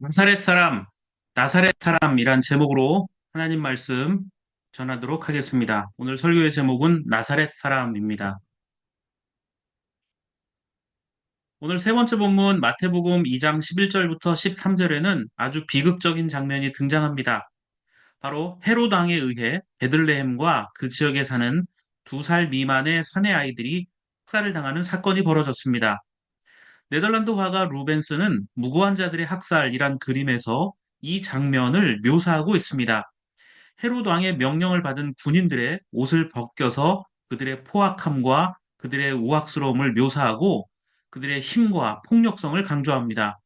나사렛 사람, 나사렛 사람이란 제목으로 하나님 말씀 전하도록 하겠습니다. 오늘 설교의 제목은 나사렛 사람입니다. 오늘 세 번째 본문 마태복음 2장 11절부터 13절에는 아주 비극적인 장면이 등장합니다. 바로 헤롯 왕에 의해 베들레헴과 그 지역에 사는 2살 미만의 사내 아이들이 학살을 당하는 사건이 벌어졌습니다. 네덜란드 화가 루벤스는 무고한 자들의 학살이란 그림에서 이 장면을 묘사하고 있습니다. 헤롯 왕의 명령을 받은 군인들의 옷을 벗겨서 그들의 포악함과 그들의 우악스러움을 묘사하고 그들의 힘과 폭력성을 강조합니다.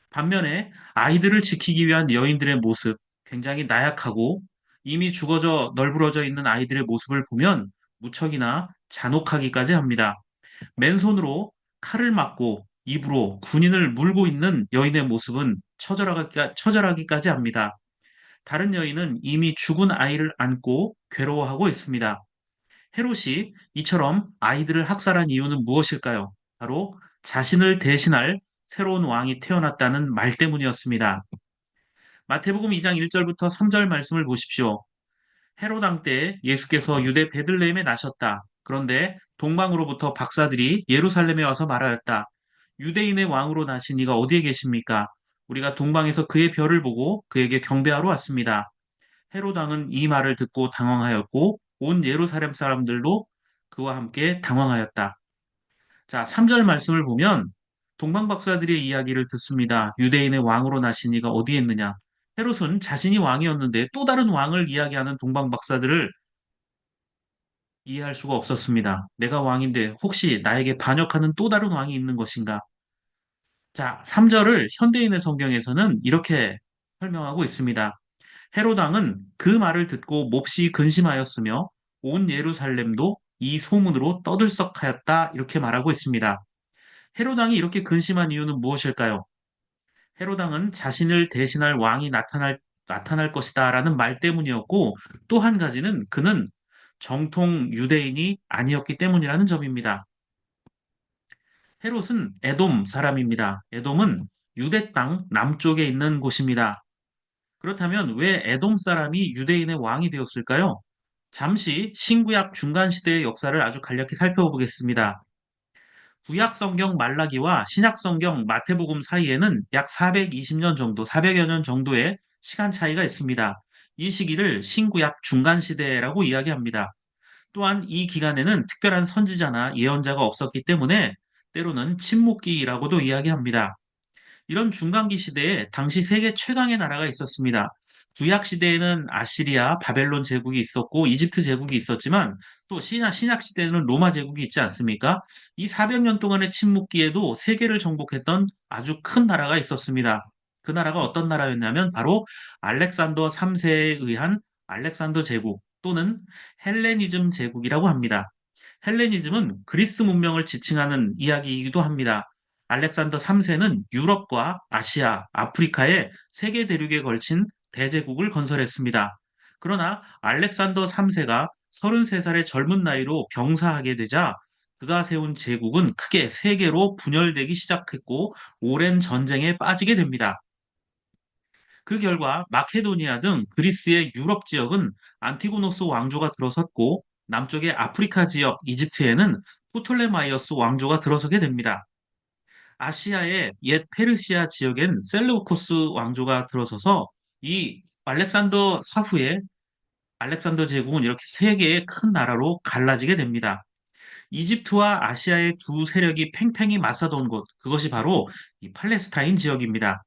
반면에 아이들을 지키기 위한 여인들의 모습, 굉장히 나약하고 이미 죽어져 널브러져 있는 아이들의 모습을 보면 무척이나 잔혹하기까지 합니다. 맨손으로 칼을 맞고 입으로 군인을 물고 있는 여인의 모습은 처절하기까지 합니다. 다른 여인은 이미 죽은 아이를 안고 괴로워하고 있습니다. 헤롯이 이처럼 아이들을 학살한 이유는 무엇일까요? 바로 자신을 대신할 새로운 왕이 태어났다는 말 때문이었습니다. 마태복음 2장 1절부터 3절 말씀을 보십시오. 헤롯 왕 때 예수께서 유대 베들레헴에 나셨다. 그런데 동방으로부터 박사들이 예루살렘에 와서 말하였다. 유대인의 왕으로 나신 이가 어디에 계십니까? 우리가 동방에서 그의 별을 보고 그에게 경배하러 왔습니다. 헤롯 왕은 이 말을 듣고 당황하였고 온 예루살렘 사람들도 그와 함께 당황하였다. 자, 3절 말씀을 보면 동방 박사들의 이야기를 듣습니다. 유대인의 왕으로 나신 이가 어디에 있느냐? 헤롯은 자신이 왕이었는데 또 다른 왕을 이야기하는 동방 박사들을 이해할 수가 없었습니다. 내가 왕인데 혹시 나에게 반역하는 또 다른 왕이 있는 것인가? 자, 3절을 현대인의 성경에서는 이렇게 설명하고 있습니다. 헤롯 왕은 그 말을 듣고 몹시 근심하였으며 온 예루살렘도 이 소문으로 떠들썩하였다 이렇게 말하고 있습니다. 헤롯 왕이 이렇게 근심한 이유는 무엇일까요? 헤롯 왕은 자신을 대신할 왕이 나타날 것이다라는 말 때문이었고 또 한 가지는 그는 정통 유대인이 아니었기 때문이라는 점입니다. 헤롯은 에돔 사람입니다. 에돔은 유대 땅 남쪽에 있는 곳입니다. 그렇다면 왜 에돔 사람이 유대인의 왕이 되었을까요? 잠시 신구약 중간 시대의 역사를 아주 간략히 살펴보겠습니다. 구약 성경 말라기와 신약 성경 마태복음 사이에는 약 420년 정도, 400여 년 정도의 시간 차이가 있습니다. 이 시기를 신구약 중간 시대라고 이야기합니다. 또한 이 기간에는 특별한 선지자나 예언자가 없었기 때문에 때로는 침묵기라고도 이야기합니다. 이런 중간기 시대에 당시 세계 최강의 나라가 있었습니다. 구약 시대에는 아시리아, 바벨론 제국이 있었고 이집트 제국이 있었지만 또 신약 시대에는 로마 제국이 있지 않습니까? 이 400년 동안의 침묵기에도 세계를 정복했던 아주 큰 나라가 있었습니다. 그 나라가 어떤 나라였냐면 바로 알렉산더 3세에 의한 알렉산더 제국 또는 헬레니즘 제국이라고 합니다. 헬레니즘은 그리스 문명을 지칭하는 이야기이기도 합니다. 알렉산더 3세는 유럽과 아시아, 아프리카의 세계 대륙에 걸친 대제국을 건설했습니다. 그러나 알렉산더 3세가 33살의 젊은 나이로 병사하게 되자 그가 세운 제국은 크게 세 개로 분열되기 시작했고 오랜 전쟁에 빠지게 됩니다. 그 결과 마케도니아 등 그리스의 유럽 지역은 안티고노스 왕조가 들어섰고 남쪽의 아프리카 지역 이집트에는 프톨레마이어스 왕조가 들어서게 됩니다. 아시아의 옛 페르시아 지역엔 셀루코스 왕조가 들어서서 이 알렉산더 사후에 알렉산더 제국은 이렇게 세 개의 큰 나라로 갈라지게 됩니다. 이집트와 아시아의 두 세력이 팽팽히 맞서던 곳, 그것이 바로 이 팔레스타인 지역입니다.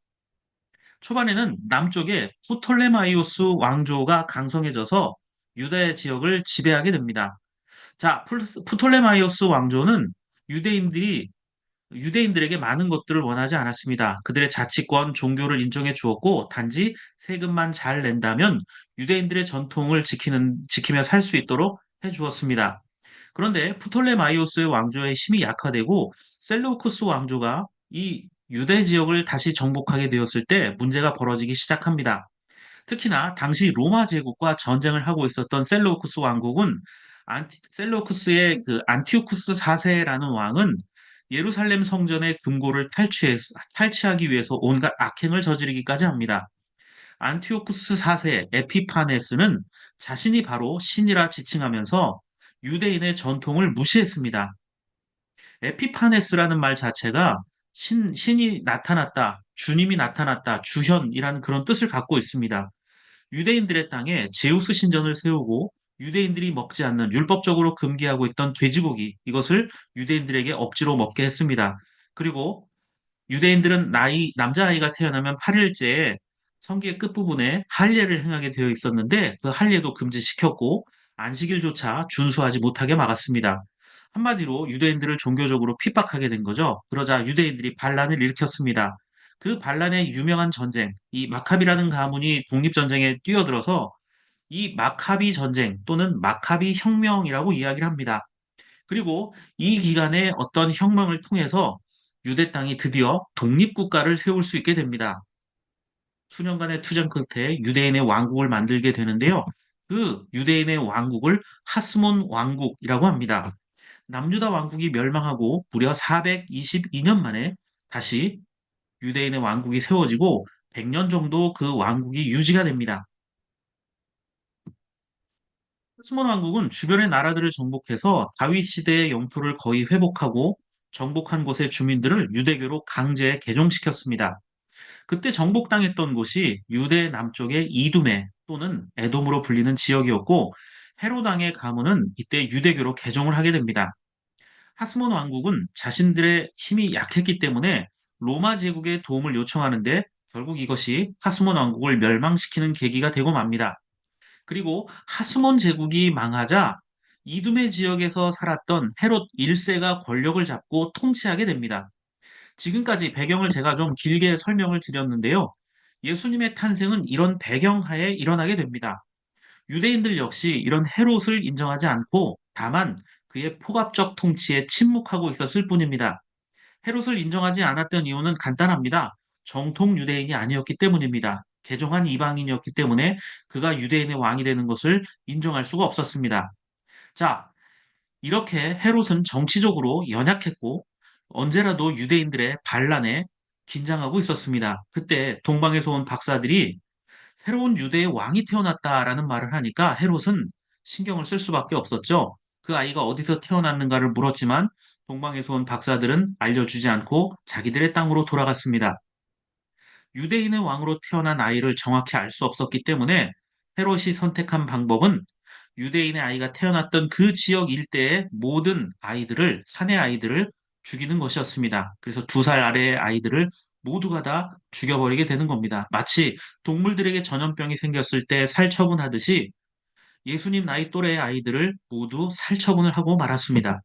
초반에는 남쪽에 프톨레마이오스 왕조가 강성해져서 유대 지역을 지배하게 됩니다. 자, 프톨레마이오스 왕조는 유대인들이 유대인들에게 많은 것들을 원하지 않았습니다. 그들의 자치권, 종교를 인정해 주었고, 단지 세금만 잘 낸다면 유대인들의 전통을 지키며 살 수 있도록 해 주었습니다. 그런데 프톨레마이오스의 왕조의 힘이 약화되고 셀루쿠스 왕조가 이 유대 지역을 다시 정복하게 되었을 때 문제가 벌어지기 시작합니다. 특히나 당시 로마 제국과 전쟁을 하고 있었던 셀루쿠스 왕국은 셀루쿠스의 그 안티오쿠스 4세라는 왕은 예루살렘 성전의 금고를 탈취하기 위해서 온갖 악행을 저지르기까지 합니다. 안티오쿠스 4세 에피파네스는 자신이 바로 신이라 지칭하면서 유대인의 전통을 무시했습니다. 에피파네스라는 말 자체가 신이 나타났다, 주님이 나타났다, 주현이라는 그런 뜻을 갖고 있습니다. 유대인들의 땅에 제우스 신전을 세우고 유대인들이 먹지 않는 율법적으로 금기하고 있던 돼지고기, 이것을 유대인들에게 억지로 먹게 했습니다. 그리고 유대인들은 남자아이가 태어나면 8일째에 성기의 끝부분에 할례를 행하게 되어 있었는데 그 할례도 금지시켰고 안식일조차 준수하지 못하게 막았습니다. 한마디로 유대인들을 종교적으로 핍박하게 된 거죠. 그러자 유대인들이 반란을 일으켰습니다. 그 반란의 유명한 전쟁, 이 마카비라는 가문이 독립전쟁에 뛰어들어서 이 마카비 전쟁 또는 마카비 혁명이라고 이야기를 합니다. 그리고 이 기간에 어떤 혁명을 통해서 유대 땅이 드디어 독립국가를 세울 수 있게 됩니다. 수년간의 투쟁 끝에 유대인의 왕국을 만들게 되는데요. 그 유대인의 왕국을 하스몬 왕국이라고 합니다. 남유다 왕국이 멸망하고 무려 422년 만에 다시 유대인의 왕국이 세워지고 100년 정도 그 왕국이 유지가 됩니다. 하스몬 왕국은 주변의 나라들을 정복해서 다윗 시대의 영토를 거의 회복하고 정복한 곳의 주민들을 유대교로 강제 개종시켰습니다. 그때 정복당했던 곳이 유대 남쪽의 이두메 또는 에돔으로 불리는 지역이었고 헤롯 왕의 가문은 이때 유대교로 개종을 하게 됩니다. 하스몬 왕국은 자신들의 힘이 약했기 때문에 로마 제국의 도움을 요청하는데 결국 이것이 하스몬 왕국을 멸망시키는 계기가 되고 맙니다. 그리고 하스몬 제국이 망하자 이두메 지역에서 살았던 헤롯 1세가 권력을 잡고 통치하게 됩니다. 지금까지 배경을 제가 좀 길게 설명을 드렸는데요. 예수님의 탄생은 이런 배경하에 일어나게 됩니다. 유대인들 역시 이런 헤롯을 인정하지 않고 다만 그의 폭압적 통치에 침묵하고 있었을 뿐입니다. 헤롯을 인정하지 않았던 이유는 간단합니다. 정통 유대인이 아니었기 때문입니다. 개종한 이방인이었기 때문에 그가 유대인의 왕이 되는 것을 인정할 수가 없었습니다. 자, 이렇게 헤롯은 정치적으로 연약했고 언제라도 유대인들의 반란에 긴장하고 있었습니다. 그때 동방에서 온 박사들이 새로운 유대의 왕이 태어났다라는 말을 하니까 헤롯은 신경을 쓸 수밖에 없었죠. 그 아이가 어디서 태어났는가를 물었지만 동방에서 온 박사들은 알려주지 않고 자기들의 땅으로 돌아갔습니다. 유대인의 왕으로 태어난 아이를 정확히 알 수 없었기 때문에 헤롯이 선택한 방법은 유대인의 아이가 태어났던 그 지역 일대의 모든 아이들을, 사내 아이들을 죽이는 것이었습니다. 그래서 2살 아래의 아이들을 모두가 다 죽여버리게 되는 겁니다. 마치 동물들에게 전염병이 생겼을 때 살처분하듯이 예수님 나이 또래의 아이들을 모두 살처분을 하고 말았습니다.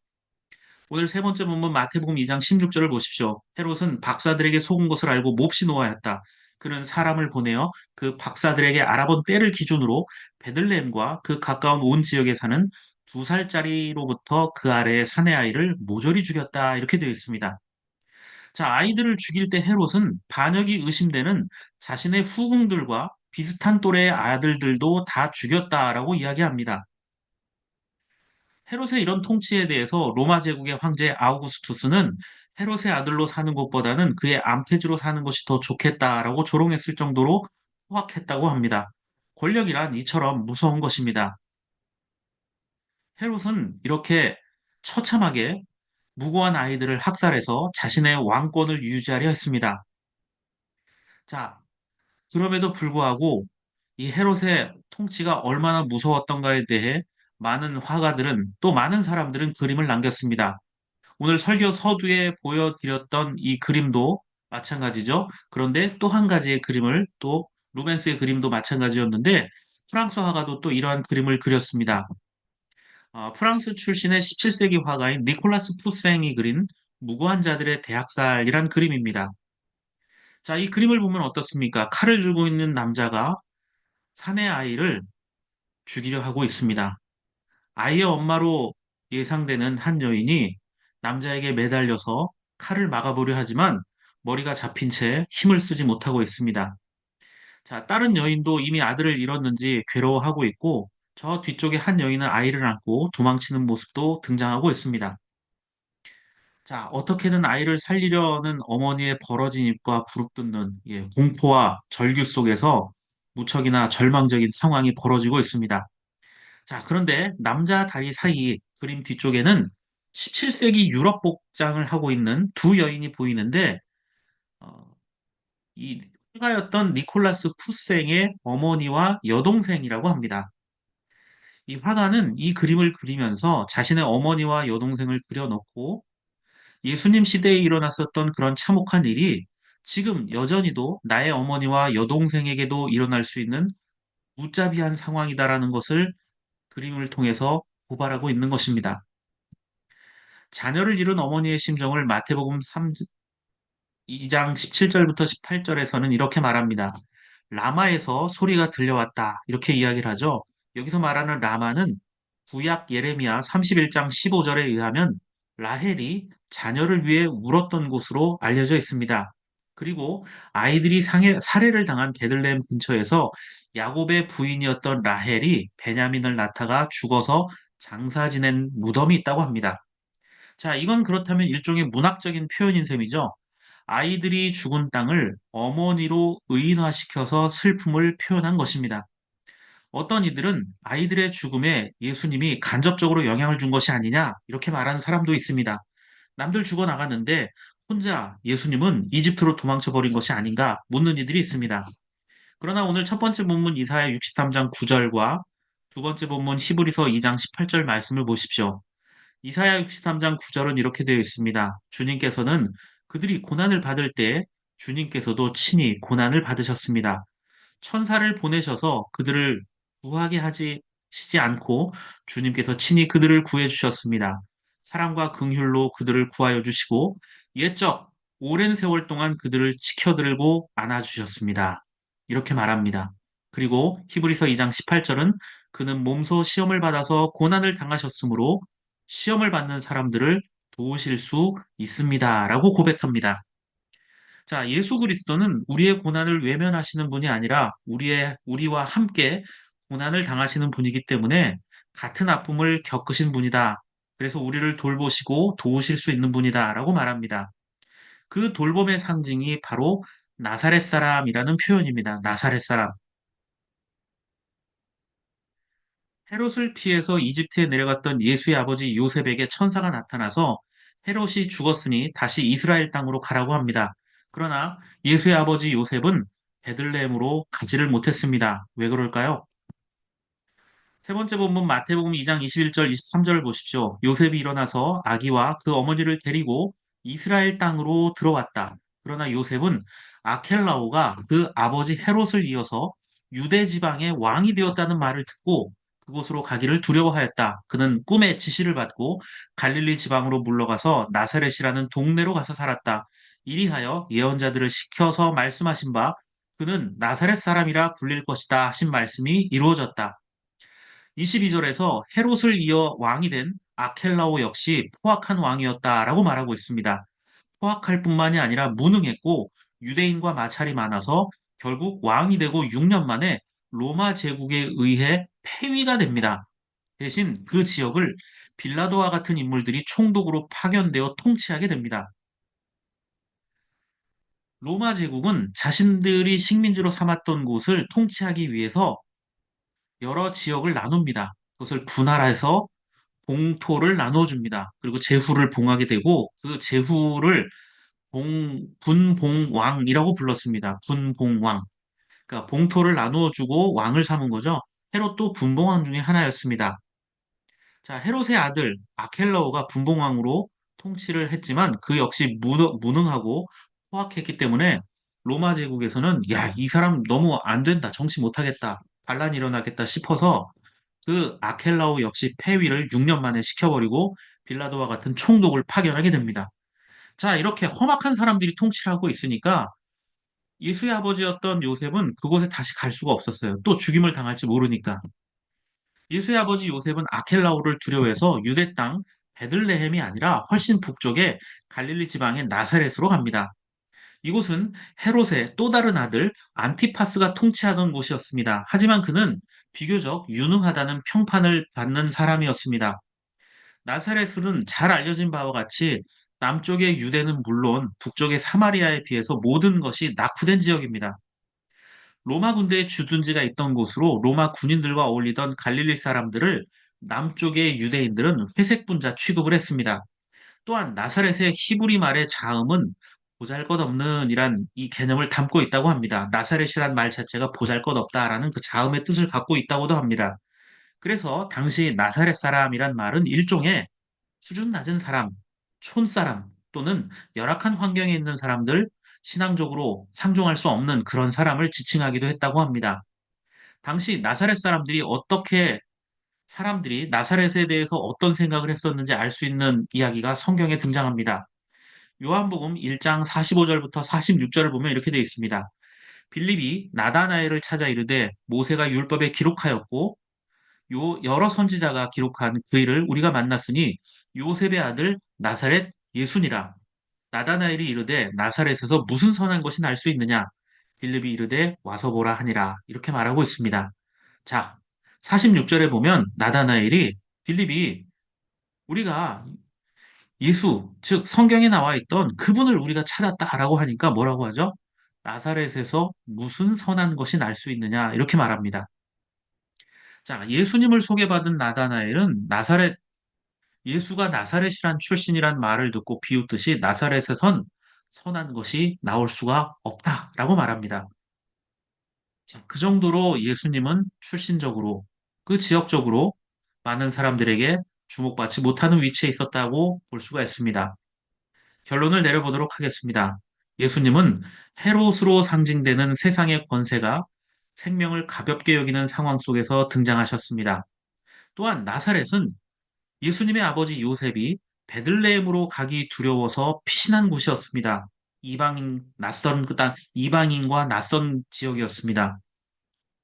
오늘 세 번째 본문 마태복음 2장 16절을 보십시오. 헤롯은 박사들에게 속은 것을 알고 몹시 노하였다. 그는 사람을 보내어 그 박사들에게 알아본 때를 기준으로 베들레헴과 그 가까운 온 지역에 사는 2살짜리로부터 그 아래의 사내 아이를 모조리 죽였다. 이렇게 되어 있습니다. 자, 아이들을 죽일 때 헤롯은 반역이 의심되는 자신의 후궁들과 비슷한 또래의 아들들도 다 죽였다라고 이야기합니다. 헤롯의 이런 통치에 대해서 로마 제국의 황제 아우구스투스는 헤롯의 아들로 사는 것보다는 그의 암태주로 사는 것이 더 좋겠다라고 조롱했을 정도로 포악했다고 합니다. 권력이란 이처럼 무서운 것입니다. 헤롯은 이렇게 처참하게 무고한 아이들을 학살해서 자신의 왕권을 유지하려 했습니다. 자, 그럼에도 불구하고 이 헤롯의 통치가 얼마나 무서웠던가에 대해 많은 화가들은 또 많은 사람들은 그림을 남겼습니다. 오늘 설교 서두에 보여드렸던 이 그림도 마찬가지죠. 그런데 또 한 가지의 그림을 또 루벤스의 그림도 마찬가지였는데 프랑스 화가도 또 이러한 그림을 그렸습니다. 프랑스 출신의 17세기 화가인 니콜라스 푸생이 그린 무고한 자들의 대학살이란 그림입니다. 자, 이 그림을 보면 어떻습니까? 칼을 들고 있는 남자가 사내 아이를 죽이려 하고 있습니다. 아이의 엄마로 예상되는 한 여인이 남자에게 매달려서 칼을 막아보려 하지만 머리가 잡힌 채 힘을 쓰지 못하고 있습니다. 자, 다른 여인도 이미 아들을 잃었는지 괴로워하고 있고 저 뒤쪽에 한 여인은 아이를 안고 도망치는 모습도 등장하고 있습니다. 자, 어떻게든 아이를 살리려는 어머니의 벌어진 입과 부릅뜨는 공포와 절규 속에서 무척이나 절망적인 상황이 벌어지고 있습니다. 자, 그런데 남자 다리 사이 그림 뒤쪽에는 17세기 유럽 복장을 하고 있는 두 여인이 보이는데 어, 이 화가였던 니콜라스 푸생의 어머니와 여동생이라고 합니다. 이 화가는 이 그림을 그리면서 자신의 어머니와 여동생을 그려놓고 예수님 시대에 일어났었던 그런 참혹한 일이 지금 여전히도 나의 어머니와 여동생에게도 일어날 수 있는 무자비한 상황이다라는 것을 그림을 통해서 고발하고 있는 것입니다. 자녀를 잃은 어머니의 심정을 마태복음 2장 17절부터 18절에서는 이렇게 말합니다. 라마에서 소리가 들려왔다. 이렇게 이야기를 하죠. 여기서 말하는 라마는 구약 예레미야 31장 15절에 의하면 라헬이 자녀를 위해 울었던 곳으로 알려져 있습니다. 그리고 아이들이 살해를 당한 베들레헴 근처에서 야곱의 부인이었던 라헬이 베냐민을 낳다가 죽어서 장사 지낸 무덤이 있다고 합니다. 자, 이건 그렇다면 일종의 문학적인 표현인 셈이죠. 아이들이 죽은 땅을 어머니로 의인화시켜서 슬픔을 표현한 것입니다. 어떤 이들은 아이들의 죽음에 예수님이 간접적으로 영향을 준 것이 아니냐, 이렇게 말하는 사람도 있습니다. 남들 죽어 나갔는데 혼자 예수님은 이집트로 도망쳐 버린 것이 아닌가 묻는 이들이 있습니다. 그러나 오늘 첫 번째 본문 이사야 63장 9절과 두 번째 본문 히브리서 2장 18절 말씀을 보십시오. 이사야 63장 9절은 이렇게 되어 있습니다. 주님께서는 그들이 고난을 받을 때 주님께서도 친히 고난을 받으셨습니다. 천사를 보내셔서 그들을 구하게 하시지 않고 주님께서 친히 그들을 구해 주셨습니다. 사랑과 긍휼로 그들을 구하여 주시고 옛적 오랜 세월 동안 그들을 지켜들고 안아 주셨습니다. 이렇게 말합니다. 그리고 히브리서 2장 18절은 그는 몸소 시험을 받아서 고난을 당하셨으므로 시험을 받는 사람들을 도우실 수 있습니다라고 고백합니다. 자, 예수 그리스도는 우리의 고난을 외면하시는 분이 아니라 우리와 함께 고난을 당하시는 분이기 때문에 같은 아픔을 겪으신 분이다. 그래서 우리를 돌보시고 도우실 수 있는 분이다라고 말합니다. 그 돌봄의 상징이 바로 나사렛 사람이라는 표현입니다. 나사렛 사람. 헤롯을 피해서 이집트에 내려갔던 예수의 아버지 요셉에게 천사가 나타나서 헤롯이 죽었으니 다시 이스라엘 땅으로 가라고 합니다. 그러나 예수의 아버지 요셉은 베들레헴으로 가지를 못했습니다. 왜 그럴까요? 세 번째 본문 마태복음 2장 21절 23절을 보십시오. 요셉이 일어나서 아기와 그 어머니를 데리고 이스라엘 땅으로 들어왔다. 그러나 요셉은 아켈라오가 그 아버지 헤롯을 이어서 유대 지방의 왕이 되었다는 말을 듣고 그곳으로 가기를 두려워하였다. 그는 꿈의 지시를 받고 갈릴리 지방으로 물러가서 나사렛이라는 동네로 가서 살았다. 이리하여 예언자들을 시켜서 말씀하신 바 그는 나사렛 사람이라 불릴 것이다 하신 말씀이 이루어졌다. 22절에서 헤롯을 이어 왕이 된 아켈라오 역시 포악한 왕이었다라고 말하고 있습니다. 포악할 뿐만이 아니라 무능했고 유대인과 마찰이 많아서 결국 왕이 되고 6년 만에 로마 제국에 의해 폐위가 됩니다. 대신 그 지역을 빌라도와 같은 인물들이 총독으로 파견되어 통치하게 됩니다. 로마 제국은 자신들이 식민지로 삼았던 곳을 통치하기 위해서 여러 지역을 나눕니다. 그것을 분할해서 봉토를 나눠줍니다. 그리고 제후를 봉하게 되고 그 제후를 분봉왕이라고 불렀습니다. 분봉왕. 그러니까 봉토를 나누어주고 왕을 삼은 거죠. 헤롯도 분봉왕 중에 하나였습니다. 자, 헤롯의 아들 아켈라오가 분봉왕으로 통치를 했지만 그 역시 무능하고 포악했기 때문에 로마 제국에서는 야, 이 사람 너무 안 된다. 정치 못하겠다. 반란이 일어나겠다 싶어서 그 아켈라오 역시 폐위를 6년 만에 시켜버리고 빌라도와 같은 총독을 파견하게 됩니다. 자, 이렇게 험악한 사람들이 통치를 하고 있으니까 예수의 아버지였던 요셉은 그곳에 다시 갈 수가 없었어요. 또 죽임을 당할지 모르니까. 예수의 아버지 요셉은 아켈라오를 두려워해서 유대 땅 베들레헴이 아니라 훨씬 북쪽에 갈릴리 지방의 나사렛으로 갑니다. 이곳은 헤롯의 또 다른 아들 안티파스가 통치하던 곳이었습니다. 하지만 그는 비교적 유능하다는 평판을 받는 사람이었습니다. 나사렛은 잘 알려진 바와 같이 남쪽의 유대는 물론 북쪽의 사마리아에 비해서 모든 것이 낙후된 지역입니다. 로마 군대의 주둔지가 있던 곳으로 로마 군인들과 어울리던 갈릴리 사람들을 남쪽의 유대인들은 회색 분자 취급을 했습니다. 또한 나사렛의 히브리 말의 자음은 보잘것없는 이란 이 개념을 담고 있다고 합니다. 나사렛이란 말 자체가 보잘것없다라는 그 자음의 뜻을 갖고 있다고도 합니다. 그래서 당시 나사렛 사람이란 말은 일종의 수준 낮은 사람, 촌사람 또는 열악한 환경에 있는 사람들, 신앙적으로 상종할 수 없는 그런 사람을 지칭하기도 했다고 합니다. 당시 나사렛 사람들이 나사렛에 대해서 어떤 생각을 했었는지 알 수 있는 이야기가 성경에 등장합니다. 요한복음 1장 45절부터 46절을 보면 이렇게 되어 있습니다. 빌립이 나다나엘을 찾아 이르되 모세가 율법에 기록하였고 여러 선지자가 기록한 그 일을 우리가 만났으니 요셉의 아들 나사렛 예수니라. 나다나엘이 이르되 나사렛에서 무슨 선한 것이 날 수 있느냐? 빌립이 이르되 와서 보라 하니라. 이렇게 말하고 있습니다. 자, 46절에 보면 나다나엘이 빌립이 우리가 예수, 즉 성경에 나와 있던 그분을 우리가 찾았다라고 하니까 뭐라고 하죠? 나사렛에서 무슨 선한 것이 날 수 있느냐? 이렇게 말합니다. 자, 예수님을 소개받은 나다나엘은 예수가 나사렛이란 출신이란 말을 듣고 비웃듯이 나사렛에선 선한 것이 나올 수가 없다라고 말합니다. 자, 그 정도로 예수님은 출신적으로 그 지역적으로 많은 사람들에게 주목받지 못하는 위치에 있었다고 볼 수가 있습니다. 결론을 내려보도록 하겠습니다. 예수님은 헤롯으로 상징되는 세상의 권세가 생명을 가볍게 여기는 상황 속에서 등장하셨습니다. 또한 나사렛은 예수님의 아버지 요셉이 베들레헴으로 가기 두려워서 피신한 곳이었습니다. 이방인과 낯선 지역이었습니다.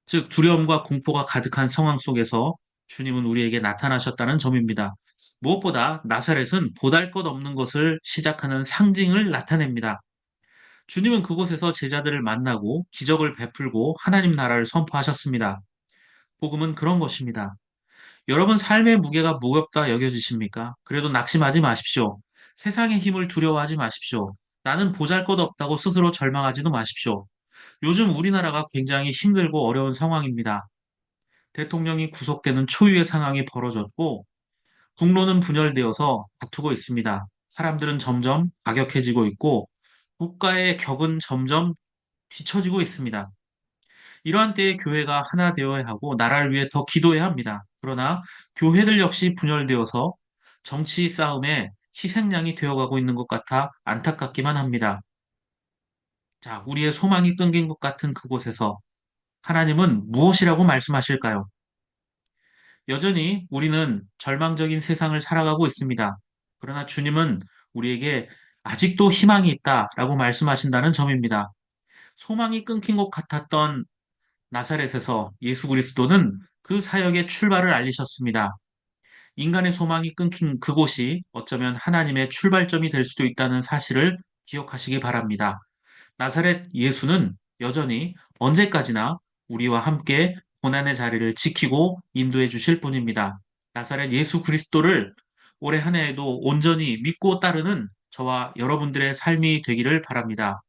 즉, 두려움과 공포가 가득한 상황 속에서 주님은 우리에게 나타나셨다는 점입니다. 무엇보다 나사렛은 보잘것없는 것을 시작하는 상징을 나타냅니다. 주님은 그곳에서 제자들을 만나고 기적을 베풀고 하나님 나라를 선포하셨습니다. 복음은 그런 것입니다. 여러분 삶의 무게가 무겁다 여겨지십니까? 그래도 낙심하지 마십시오. 세상의 힘을 두려워하지 마십시오. 나는 보잘것없다고 스스로 절망하지도 마십시오. 요즘 우리나라가 굉장히 힘들고 어려운 상황입니다. 대통령이 구속되는 초유의 상황이 벌어졌고 국로는 분열되어서 다투고 있습니다. 사람들은 점점 과격해지고 있고 국가의 격은 점점 뒤처지고 있습니다. 이러한 때에 교회가 하나 되어야 하고 나라를 위해 더 기도해야 합니다. 그러나 교회들 역시 분열되어서 정치 싸움에 희생양이 되어가고 있는 것 같아 안타깝기만 합니다. 자, 우리의 소망이 끊긴 것 같은 그곳에서 하나님은 무엇이라고 말씀하실까요? 여전히 우리는 절망적인 세상을 살아가고 있습니다. 그러나 주님은 우리에게 아직도 희망이 있다라고 말씀하신다는 점입니다. 소망이 끊긴 것 같았던 나사렛에서 예수 그리스도는 그 사역의 출발을 알리셨습니다. 인간의 소망이 끊긴 그곳이 어쩌면 하나님의 출발점이 될 수도 있다는 사실을 기억하시기 바랍니다. 나사렛 예수는 여전히 언제까지나 우리와 함께 고난의 자리를 지키고 인도해 주실 분입니다. 나사렛 예수 그리스도를 올해 한 해에도 온전히 믿고 따르는 저와 여러분들의 삶이 되기를 바랍니다.